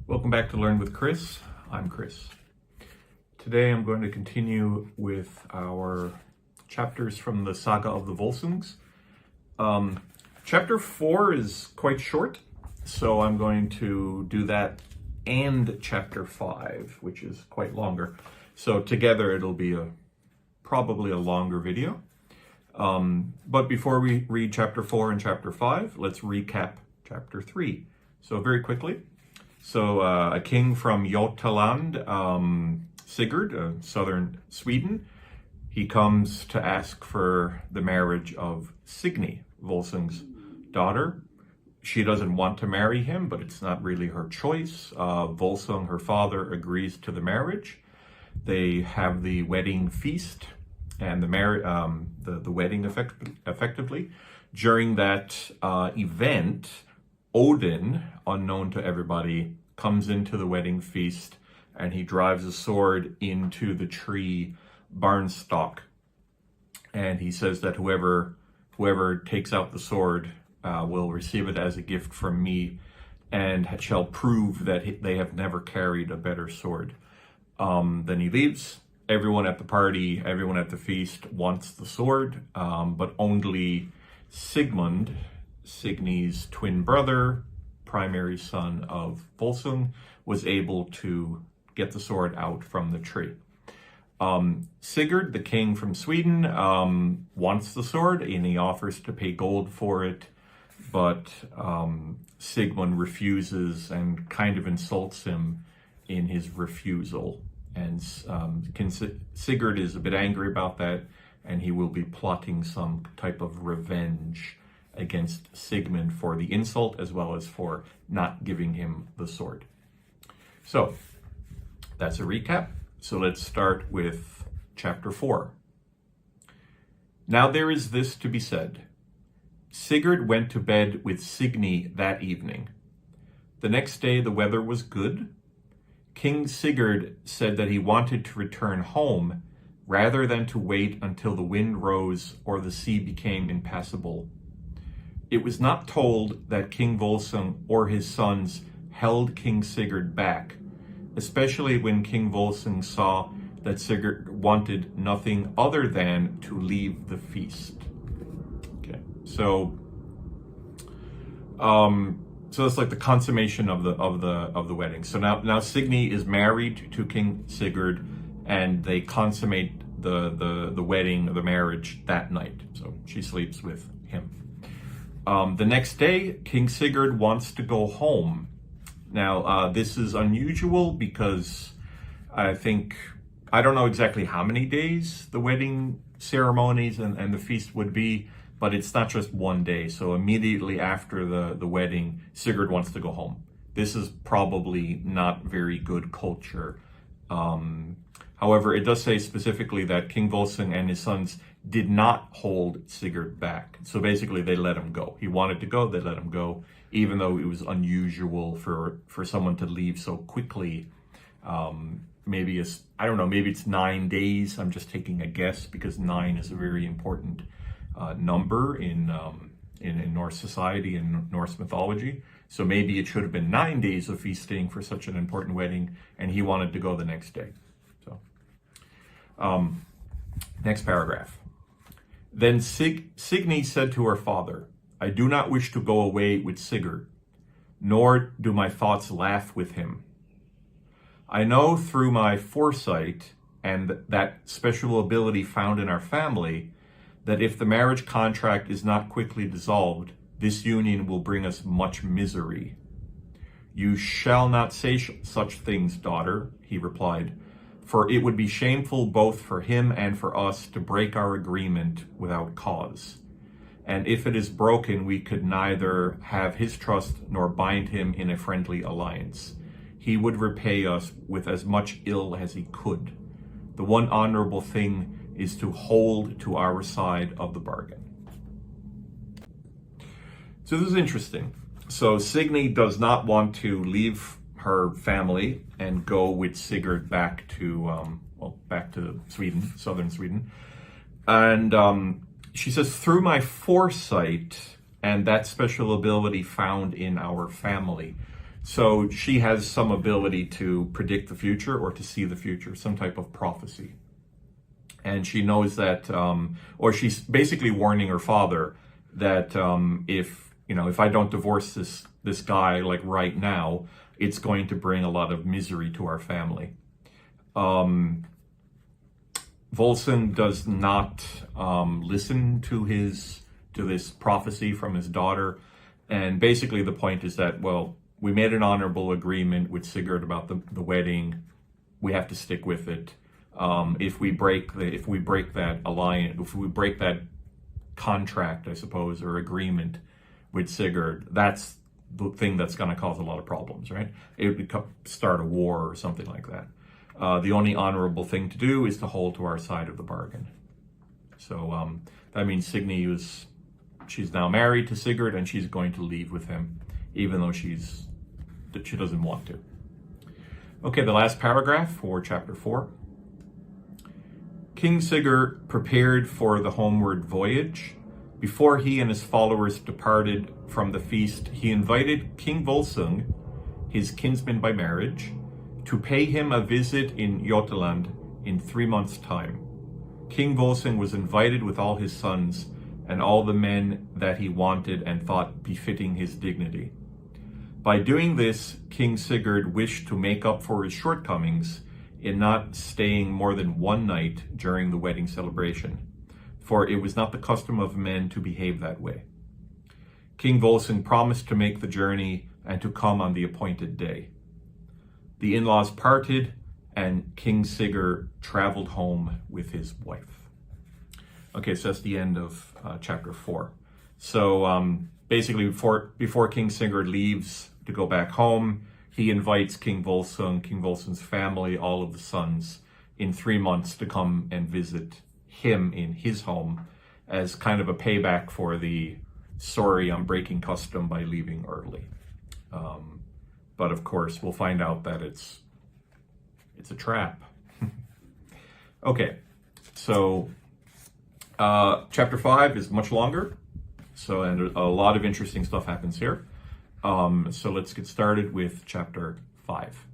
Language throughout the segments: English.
Welcome back to Learn with Chris. I'm Chris. Today I'm going to continue with our chapters from the Saga of the Volsungs. Chapter 4 is quite short, so I'm going to do that and chapter 5, which is quite longer. So together it'll be probably a longer video. But before we read chapter 4 and chapter 5, let's recap chapter 3. So very quickly. So a king from Jotaland, Sigurd, southern Sweden, he comes to ask for the marriage of Signi, Volsung's daughter. She doesn't want to marry him, but it's not really her choice. Volsung, her father, agrees to the marriage. They have the wedding feast and the wedding effectively. During that event, Odin, unknown to everybody, comes into the wedding feast and he drives a sword into the tree barnstalk. And he says that whoever takes out the sword will receive it as a gift from me and shall prove that they have never carried a better sword. Then he leaves. Everyone at the party, everyone at the feast wants the sword, but only Sigmund, Signi's twin brother, primary son of Volsung, was able to get the sword out from the tree. Sigurd, the king from Sweden, wants the sword and he offers to pay gold for it, but Sigmund refuses and kind of insults him in his refusal. And Sigurd is a bit angry about that, and he will be plotting some type of revenge against Sigmund for the insult as well as for not giving him the sword. So that's a recap. So let's start with chapter 4. Now there is this to be said. Sigurd went to bed with Signi that evening. The next day the weather was good. King Siggeir said that he wanted to return home rather than to wait until the wind rose or the sea became impassable. It was not told that King Volsung or his sons held King Sigurd back, especially when King Volsung saw that Sigurd wanted nothing other than to leave the feast. Okay, so that's like the consummation of the wedding. So now Signi is married to King Sigurd, and they consummate the wedding, the marriage that night. So she sleeps with him. The next day, King Sigurd wants to go home. Now this is unusual because I don't know exactly how many days the wedding ceremonies and the feast would be, but it's not just one day. So immediately after the wedding, Sigurd wants to go home. This is probably not very good culture. However, it does say specifically that King Volsung and his sons did not hold Sigurd back. So basically they let him go. He wanted to go, they let him go, even though it was unusual for someone to leave so quickly. Maybe it's 9 days. I'm just taking a guess because 9 is a very important number in Norse society and Norse mythology. So maybe it should have been 9 days of feasting for such an important wedding, and he wanted to go the next day. So, next paragraph. Then Signi said to her father, "I do not wish to go away with Sigurd, nor do my thoughts laugh with him. I know through my foresight and that special ability found in our family that if the marriage contract is not quickly dissolved, this union will bring us much misery." "You shall not say such things, daughter," he replied, "for it would be shameful both for him and for us to break our agreement without cause. And if it is broken, we could neither have his trust nor bind him in a friendly alliance. He would repay us with as much ill as he could. The one honorable thing is to hold to our side of the bargain." So this is interesting. So Signi does not want to leave her family and go with Sigurd back to Sweden, southern Sweden. And she says, "Through my foresight and that special ability found in our family." So she has some ability to predict the future or to see the future, some type of prophecy. And she knows that, or she's basically warning her father that if I don't divorce this guy like right now, it's going to bring a lot of misery to our family. Volsung does not listen to this prophecy from his daughter, and basically the point is that, well, we made an honorable agreement with Sigurd about the wedding. We have to stick with it. If we break that alliance, if we break that contract, I suppose, or agreement with Sigurd, that's the thing that's going to cause a lot of problems, right? It would start a war or something like that. The only honorable thing to do is to hold to our side of the bargain. So that means Signi she's now married to Sigurd, and she's going to leave with him, even though she doesn't want to. Okay, the last paragraph for chapter 4. King Siggeir prepared for the homeward voyage. Before he and his followers departed from the feast, he invited King Volsung, his kinsman by marriage, to pay him a visit in Jotaland in 3 months' time. King Volsung was invited with all his sons and all the men that he wanted and thought befitting his dignity. By doing this, King Sigurd wished to make up for his shortcomings in not staying more than one night during the wedding celebration, for it was not the custom of men to behave that way. King Volsung promised to make the journey and to come on the appointed day. The in-laws parted, and King Siggeir traveled home with his wife. Okay, so that's the end of chapter 4. So basically, before King Siggeir leaves to go back home, he invites King Volsung, King Volsung's family, all of the sons, in 3 months to come and visit him in his home as kind of a payback for the sorry I'm breaking custom by leaving early. But of course, we'll find out that it's a trap. Okay, so chapter 5 is much longer. So, and a lot of interesting stuff happens here. So let's get started with chapter 5.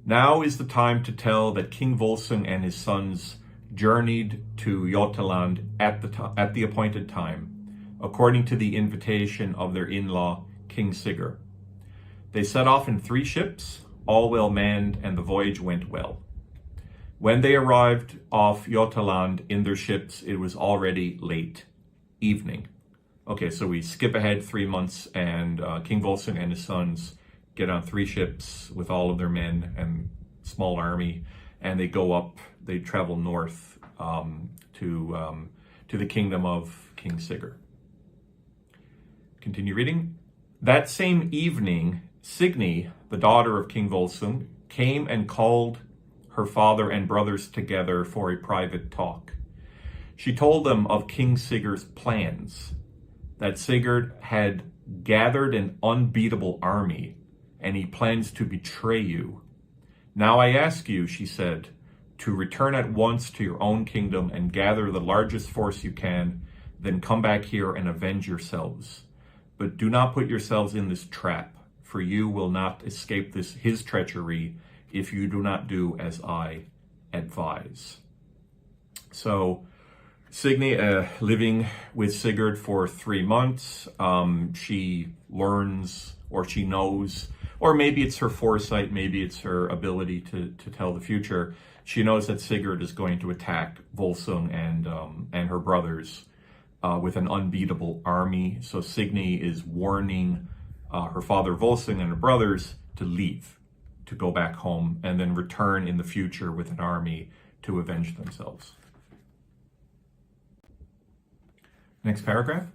Now is the time to tell that King Volsung and his sons journeyed to Jotaland at the appointed time, according to the invitation of their in-law, King Siggeir. They set off in 3 ships, all well manned, and the voyage went well. When they arrived off Jotaland in their ships, it was already late evening. Okay, so we skip ahead 3 months, and King Volsung and his sons get on 3 ships with all of their men and small army, and they travel north to the kingdom of King Siggeir. Continue reading. That same evening, Signi, the daughter of King Volsung, came and called her father and brothers together for a private talk. She told them of King Siggeir's plans, that Sigurd had gathered an unbeatable army, and he plans to betray you. Now I ask you, she said, to return at once to your own kingdom and gather the largest force you can, then come back here and avenge yourselves. But do not put yourselves in this trap, for you will not escape his treachery if you do not do as I advise. So, Signi, living with Sigurd for 3 months, she learns, or she knows, or maybe it's her foresight, maybe it's her ability to tell the future. She knows that Sigurd is going to attack Volsung and her brothers with an unbeatable army. So Signi is warning her father Volsung and her brothers to leave, to go back home, and then return in the future with an army to avenge themselves. Next paragraph.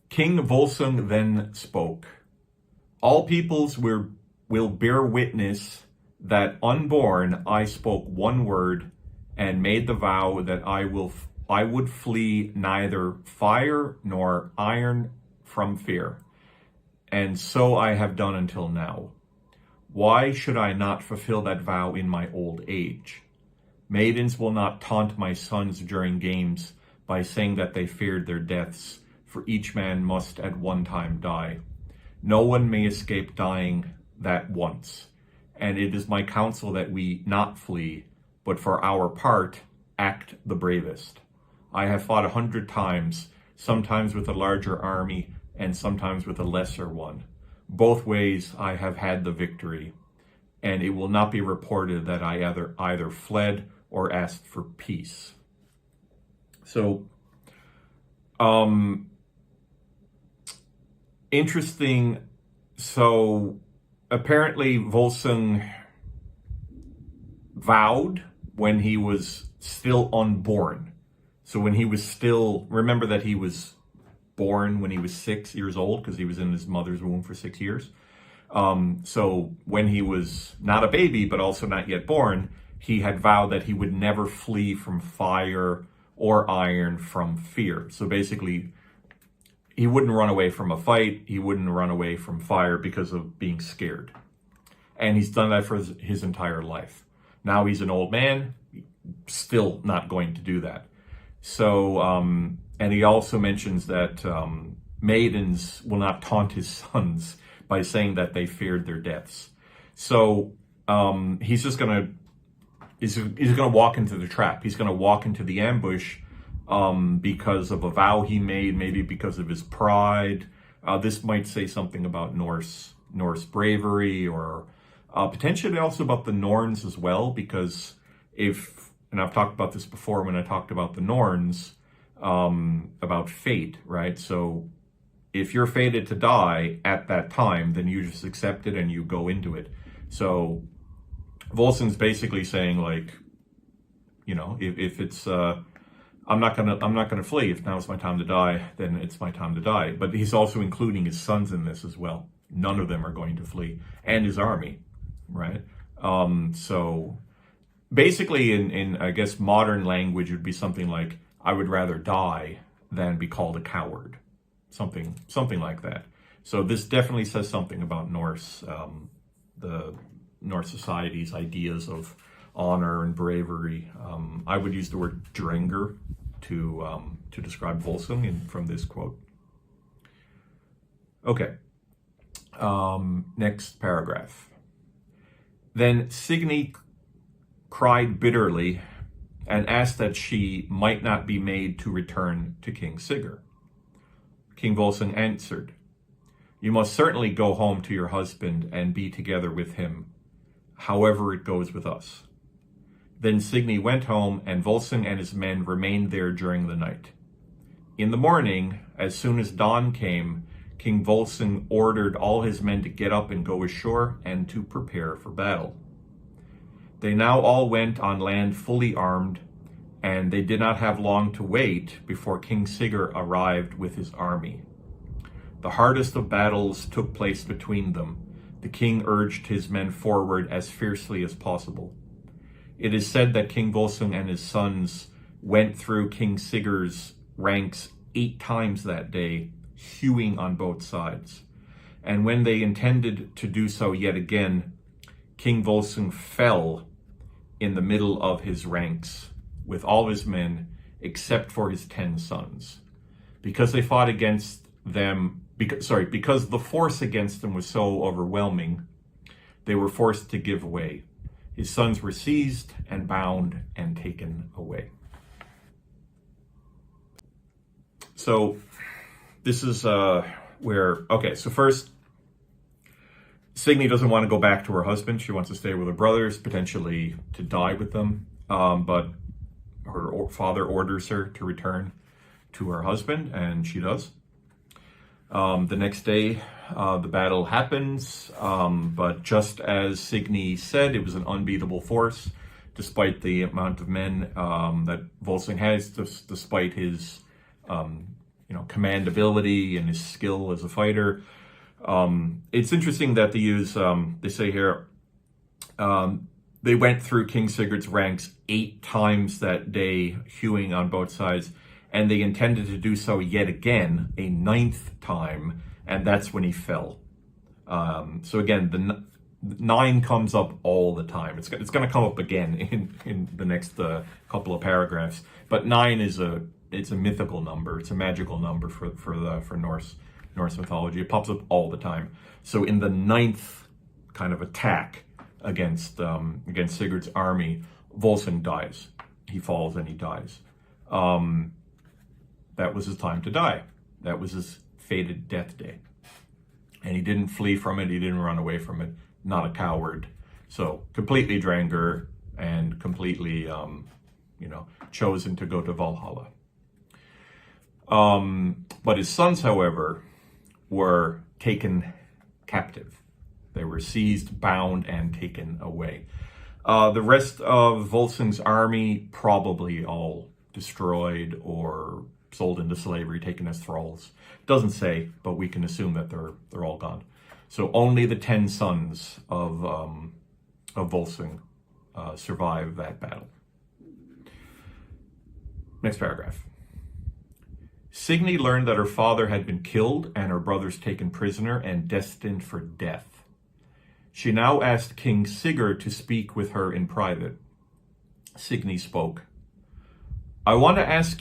King Volsung then spoke. All peoples will bear witness that unborn I spoke one word and made the vow that I would flee neither fire nor iron from fear. And so I have done until now. Why should I not fulfill that vow in my old age? Maidens will not taunt my sons during games by saying that they feared their deaths, for each man must at one time die. No one may escape dying that once. And it is my counsel that we not flee, but for our part, act the bravest. I have fought 100 times, sometimes with a larger army, and sometimes with a lesser one. Both ways I have had the victory, and it will not be reported that I either fled or asked for peace. So, interesting. So, apparently Volsung vowed when he was still unborn. So when he was still, remember that he was born when he was 6 years old because he was in his mother's womb for 6 years. So when he was not a baby, but also not yet born, he had vowed that he would never flee from fire or iron from fear. So basically, he wouldn't run away from a fight. He wouldn't run away from fire because of being scared. And he's done that for his entire life. Now he's an old man, still not going to do that. So, and he also mentions that maidens will not taunt his sons by saying that they feared their deaths. So he's just gonna walk into the trap. He's gonna walk into the ambush because of a vow he made, maybe because of his pride. This might say something about Norse bravery, or potentially also about the Norns as well, because and I've talked about this before when I talked about the Norns, about fate, right? So if you're fated to die at that time, then you just accept it and you go into it. So Volsung's basically saying, like, you know, if it's I'm not gonna flee. If now's my time to die, then it's my time to die. But he's also including his sons in this as well. None of them are going to flee, and his army, right? So basically, in I guess modern language, it would be something like, I would rather die than be called a coward, something like that. So this definitely says something about Norse, the Norse society's ideas of honor and bravery. I would use the word drenger to describe Volsung from this quote. Okay. Next paragraph. Then Signi cried bitterly and asked that she might not be made to return to King Siggeir. King Volsung answered, "You must certainly go home to your husband and be together with him, however it goes with us." Then Signi went home, and Volsung and his men remained there during the night. In the morning, as soon as dawn came, King Volsung ordered all his men to get up and go ashore and to prepare for battle. They now all went on land fully armed, and they did not have long to wait before King Siggeir arrived with his army. The hardest of battles took place between them. The king urged his men forward as fiercely as possible. It is said that King Volsung and his sons went through King Siggeir's ranks 8 times that day, hewing on both sides. And when they intended to do so yet again, King Volsung fell in the middle of his ranks with all his men, except for his 10 sons. Because they fought against them, because the force against them was so overwhelming, they were forced to give way. His sons were seized and bound and taken away. So this is so first, Signi doesn't want to go back to her husband. She wants to stay with her brothers, potentially to die with them. But her father orders her to return to her husband, and she does. The next day, the battle happens, but just as Signi said, it was an unbeatable force, despite the amount of men that Volsung has, despite his command ability and his skill as a fighter. It's interesting that they say here, they went through King Siggeir's ranks 8 times that day, hewing on both sides, and they intended to do so yet again, a 9th time, and that's when he fell. So again, the 9 comes up all the time. It's going to come up again in the next couple of paragraphs. But 9 is it's a mythical number. It's a magical number for Norse Norse mythology. It pops up all the time. So in the 9th kind of attack against Sigurd's army, Volsung dies. He falls and he dies. That was his time to die. That was his fated death day. And he didn't flee from it. He didn't run away from it. Not a coward. So completely Dranger and completely, chosen to go to Valhalla. But his sons, however, were taken captive. They were seized, bound, and taken away. The rest of Volsung's army probably all destroyed or sold into slavery, taken as thralls. Doesn't say, but we can assume that they're all gone. So only the 10 sons of Volsung survive that battle. Next paragraph. Signy learned that her father had been killed and her brothers taken prisoner and destined for death. She now asked King Siggeir to speak with her in private. Signy spoke. I want to ask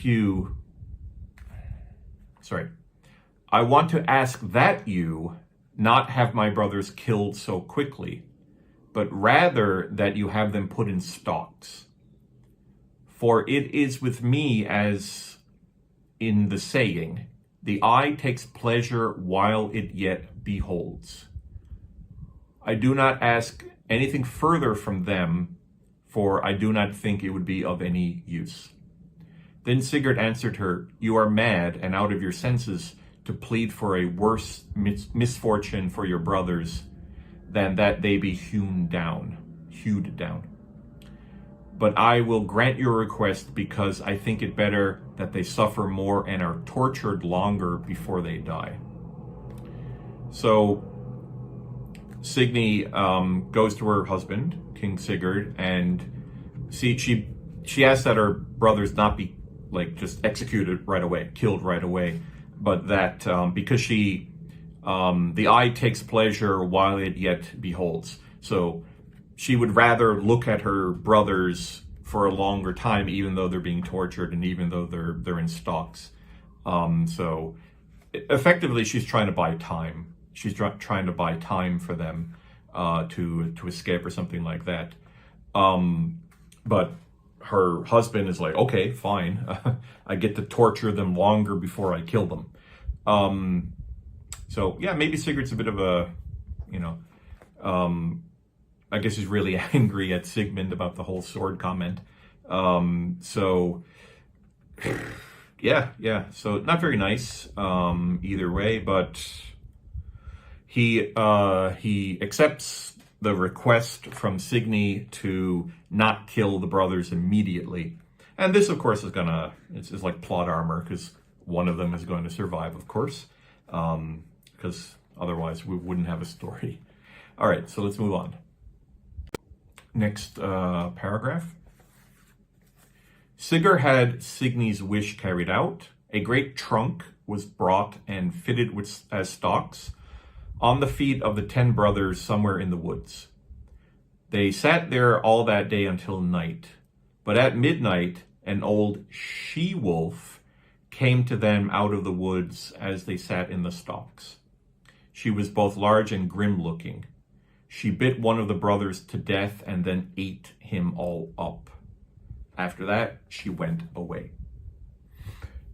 that you not have my brothers killed so quickly, but rather that you have them put in stocks. For it is with me as in the saying, the eye takes pleasure while it yet beholds. I do not ask anything further from them, for I do not think it would be of any use. Then Sigurd answered her, you are mad and out of your senses to plead for a worse misfortune for your brothers than that they be hewed down. But I will grant your request because I think it better that they suffer more and are tortured longer before they die. So Signy goes to her husband, King Sigurd, and she asks that her brothers not be just executed right away, killed right away, but that because the eye takes pleasure while it yet beholds. So she would rather look at her brothers for a longer time, even though they're being tortured and even though they're in stocks. So effectively, she's trying to buy time. She's trying to buy time for them to escape or something like that. But her husband is like, okay, fine. I get to torture them longer before I kill them. So yeah, maybe Sigurd's a bit of a, I guess he's really angry at Sigmund about the whole sword comment. So not very nice either way, but he accepts the request from Signy to not kill the brothers immediately. And this, of course, it's like plot armor, because one of them is going to survive, of course, because otherwise we wouldn't have a story. All right, so let's move on. Next paragraph. Siggeir had Signy's wish carried out. A great trunk was brought and fitted as stocks on the feet of the 10 brothers somewhere in the woods. They sat there all that day until night. But at midnight, an old she-wolf came to them out of the woods as they sat in the stocks. She was both large and grim-looking. She bit one of the brothers to death and then ate him all up. After that, she went away.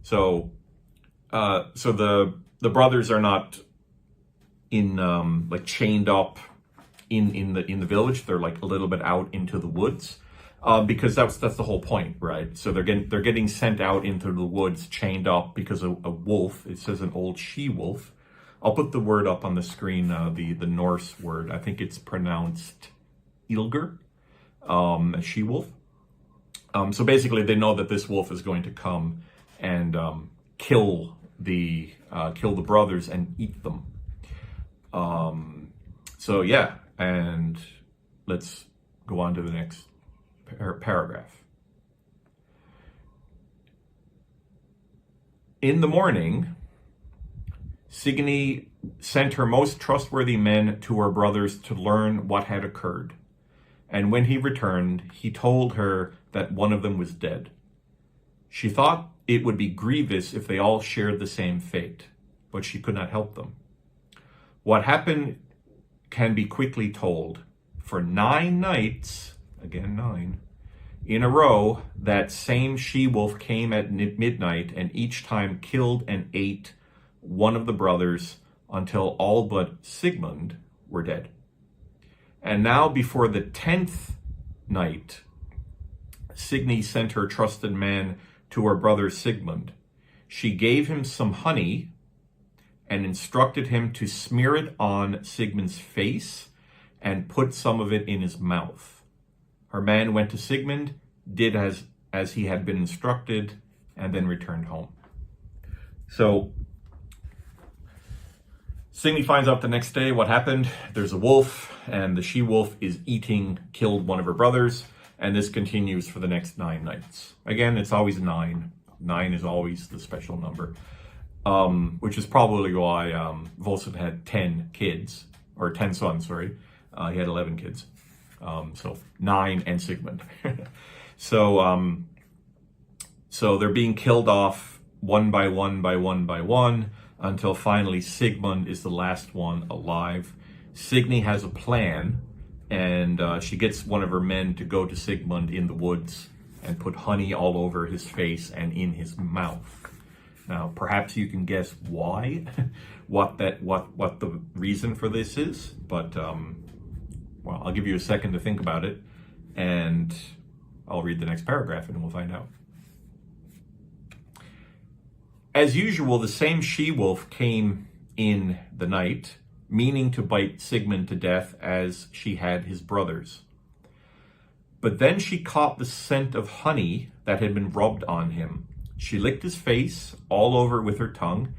So the brothers are not in chained up in the village. They're a little bit out into the woods, because that's the whole point, right? So they're getting sent out into the woods, chained up because a wolf. It says an old she-wolf. I'll put the word up on the screen, the Norse word. I think it's pronounced Ilger, a she-wolf. So basically, they know that this wolf is going to come and kill the brothers and eat them. So yeah, and let's go on to the next paragraph. In the morning, Signy sent her most trustworthy men to her brothers to learn what had occurred. And when he returned, he told her that one of them was dead. She thought it would be grievous if they all shared the same fate, but she could not help them. What happened can be quickly told. For 9 nights, again 9, in a row, that same she-wolf came at midnight and each time killed and ate one of the brothers until all but Sigmund were dead. And now before the 10th night, Signy sent her trusted man to her brother Sigmund. She gave him some honey and instructed him to smear it on Sigmund's face and put some of it in his mouth. Her man went to Sigmund, did as he had been instructed, and then returned home. So Signy finds out the next day what happened. There's a wolf, and the she-wolf is killed one of her brothers, and this continues for the next 9 nights. Again, it's always 9. 9 is always the special number, which is probably why Volsung had 10 kids, or 10 sons, sorry. He had 11 kids. So 9 and Sigmund. So they're being killed off one by one until finally Sigmund is the last one alive. Signy has a plan, and she gets one of her men to go to Sigmund in the woods and put honey all over his face and in his mouth. Now, perhaps you can guess why, what the reason for this is, but well, I'll give you a second to think about it, and I'll read the next paragraph and we'll find out. As usual, the same she-wolf came in the night, meaning to bite Sigmund to death as she had his brothers. But then she caught the scent of honey that had been rubbed on him. She licked his face all over with her tongue,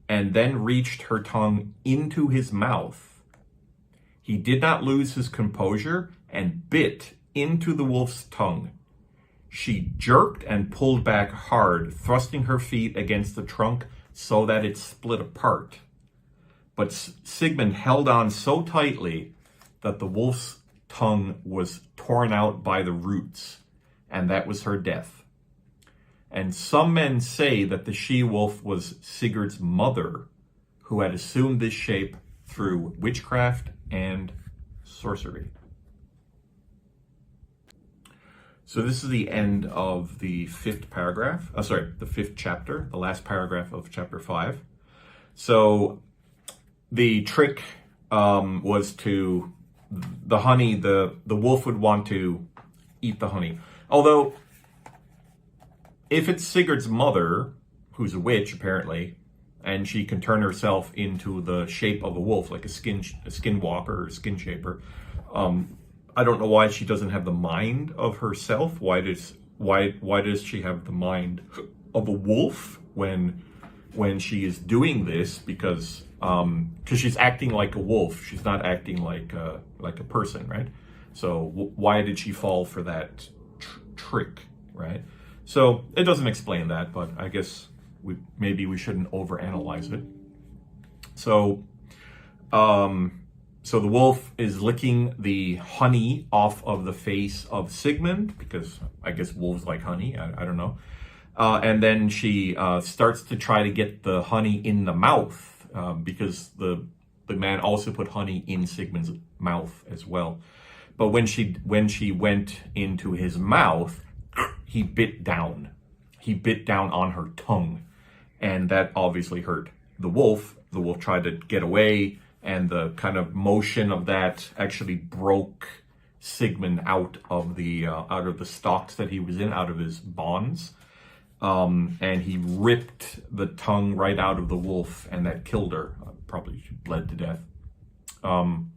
and then reached her tongue into his mouth. He did not lose his composure and bit into the wolf's tongue. She jerked and pulled back hard, thrusting her feet against the trunk so that it split apart. But Sigmund held on so tightly that the wolf's tongue was torn out by the roots, and that was her death. And some men say that the she-wolf was Sigurd's mother, who had assumed this shape through witchcraft and sorcery. So this is the end of the 5th paragraph. The 5th chapter, the last paragraph of chapter 5. So the trick was to the honey. The wolf would want to eat the honey. Although, if it's Sigurd's mother, who's a witch apparently, and she can turn herself into the shape of a wolf, like a skinwalker or skin shaper. I don't know why she doesn't have the mind of herself. Why does she have the mind of a wolf when she is doing this? Because she's acting like a wolf. She's not acting like a person, right? So why did she fall for that trick, right? So it doesn't explain that, but I guess maybe we shouldn't overanalyze it. So the wolf is licking the honey off of the face of Sigmund, because I guess wolves like honey, I don't know. And then she starts to try to get the honey in the mouth, because the man also put honey in Sigmund's mouth as well. But when she went into his mouth, he bit down. He bit down on her tongue. And that obviously hurt the wolf. The wolf tried to get away, and the kind of motion of that actually broke Sigmund out of the stocks that he was in, out of his bonds. And he ripped the tongue right out of the wolf, and that killed her. Probably she bled to death. And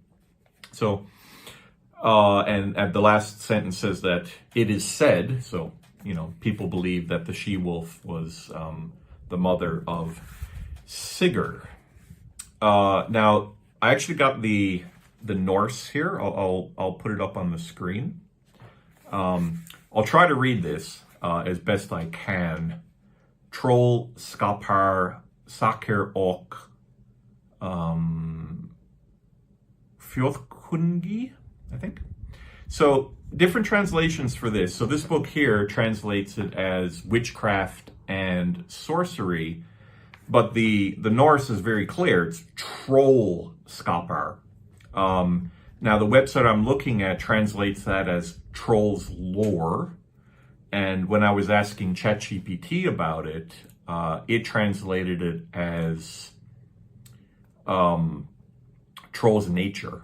the last sentence says that it is said, so, people believe that the she-wolf was the mother of Siggeir. Now, I actually got the Norse here. I'll put it up on the screen. I'll try to read this as best I can. Troll skapar saker och fjorkungi, I think. So different translations for this. So this book here translates it as witchcraft and sorcery. But the Norse is very clear. It's troll skapar. Now, the website I'm looking at translates that as troll's lore. And when I was asking ChatGPT about it, it translated it as troll's nature.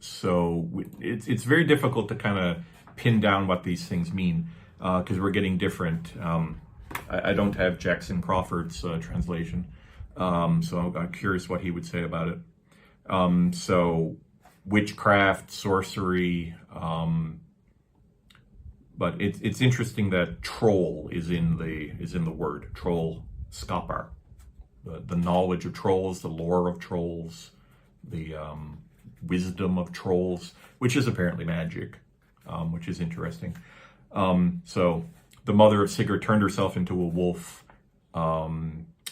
So it's very difficult to kind of pin down what these things mean because we're getting different. I don't have Jackson Crawford's translation, so I'm curious what he would say about it. So witchcraft, sorcery, but it's interesting that troll is in the word troll skapar, the knowledge of trolls, the lore of trolls, the wisdom of trolls, which is apparently magic, which is interesting. So the mother of Sigurd turned herself into a wolf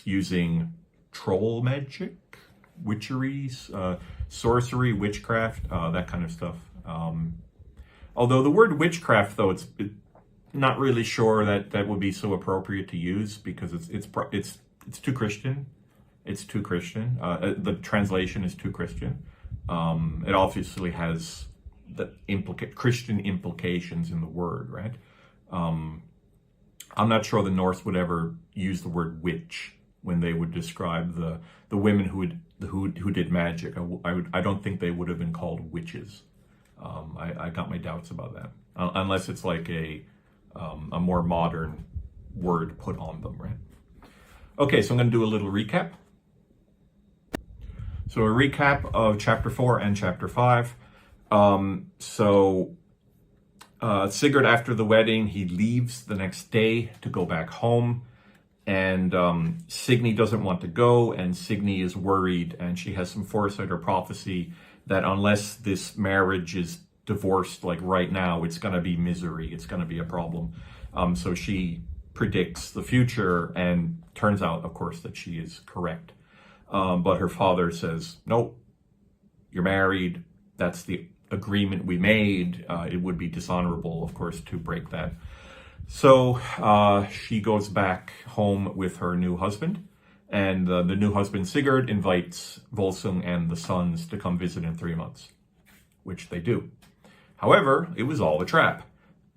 using troll magic, witcheries, sorcery, witchcraft, that kind of stuff. Although the word witchcraft, though, it's not really sure that would be so appropriate to use because it's too Christian. It's too Christian. The translation is too Christian. It obviously has the Christian implications in the word, right? I'm not sure the Norse would ever use the word witch when they would describe the women who did magic. I don't think they would have been called witches. I got my doubts about that, unless it's like a more modern word put on them, right? Okay, so I'm going to do a little recap. So a recap of chapter 4 and chapter 5. Sigurd, after the wedding, he leaves the next day to go back home. And Signy doesn't want to go, and Signy is worried, and she has some foresight or prophecy that unless this marriage is divorced like right now, it's going to be misery. It's going to be a problem. So she predicts the future, and turns out, of course, that she is correct. But her father says, nope, you're married. That's the agreement we made. It would be dishonorable, of course, to break that. So she goes back home with her new husband, and the new husband, Sigurd, invites Volsung and the sons to come visit in 3 months, which they do. However, it was all a trap.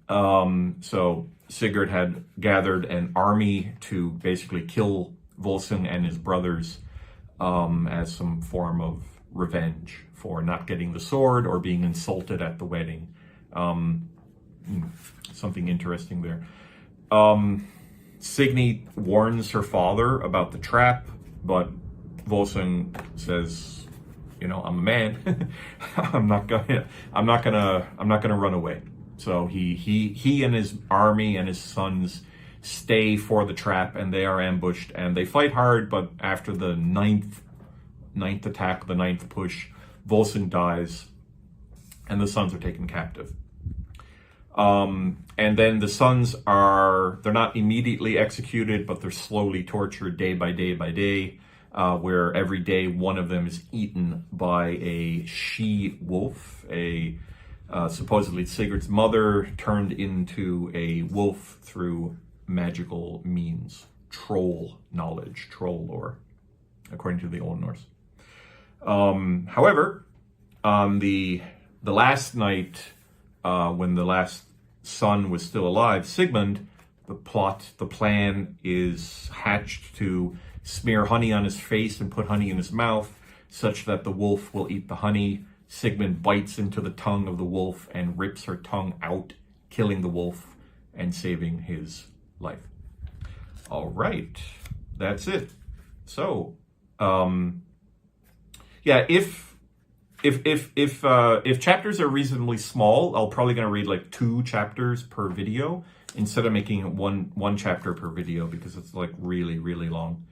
So Sigurd had gathered an army to basically kill Volsung and his brothers as some form of revenge for not getting the sword or being insulted at the wedding. Something interesting there. Signy warns her father about the trap, but Volsung says, "You know, I'm a man. I'm not gonna run away." So he and his army and his sons stay for the trap, and they are ambushed, and they fight hard. But after the ninth attack, the ninth push, Volsung dies, and the sons are taken captive. And then the sons they're not immediately executed, but they're slowly tortured day by day by day, where every day one of them is eaten by a she-wolf, supposedly Sigurd's mother turned into a wolf through magical means, troll knowledge, troll lore, according to the Old Norse. However, on the last night, when the last son was still alive, Sigmund, the plan is hatched to smear honey on his face and put honey in his mouth, such that the wolf will eat the honey. Sigmund bites into the tongue of the wolf and rips her tongue out, killing the wolf and saving his life. All right, that's it. So, yeah, if chapters are reasonably small, I'll probably gonna read like 2 chapters per video instead of making it one chapter per video, because it's like really, really long.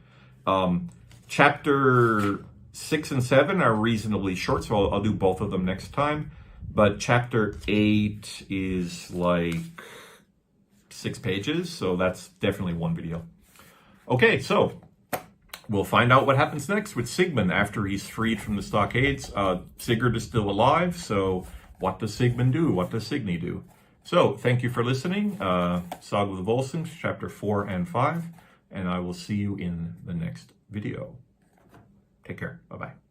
Chapter 6 and 7 are reasonably short, so I'll do both of them next time. But chapter 8 is like 6 pages, so that's definitely one video. Okay, so we'll find out what happens next with Sigmund after he's freed from the stockades. Sigurd is still alive, so what does Sigmund do? What does Signy do? So, thank you for listening. Saga of the Volsungs, chapter 4 and 5. and I will see you in the next video. Take care. Bye-bye.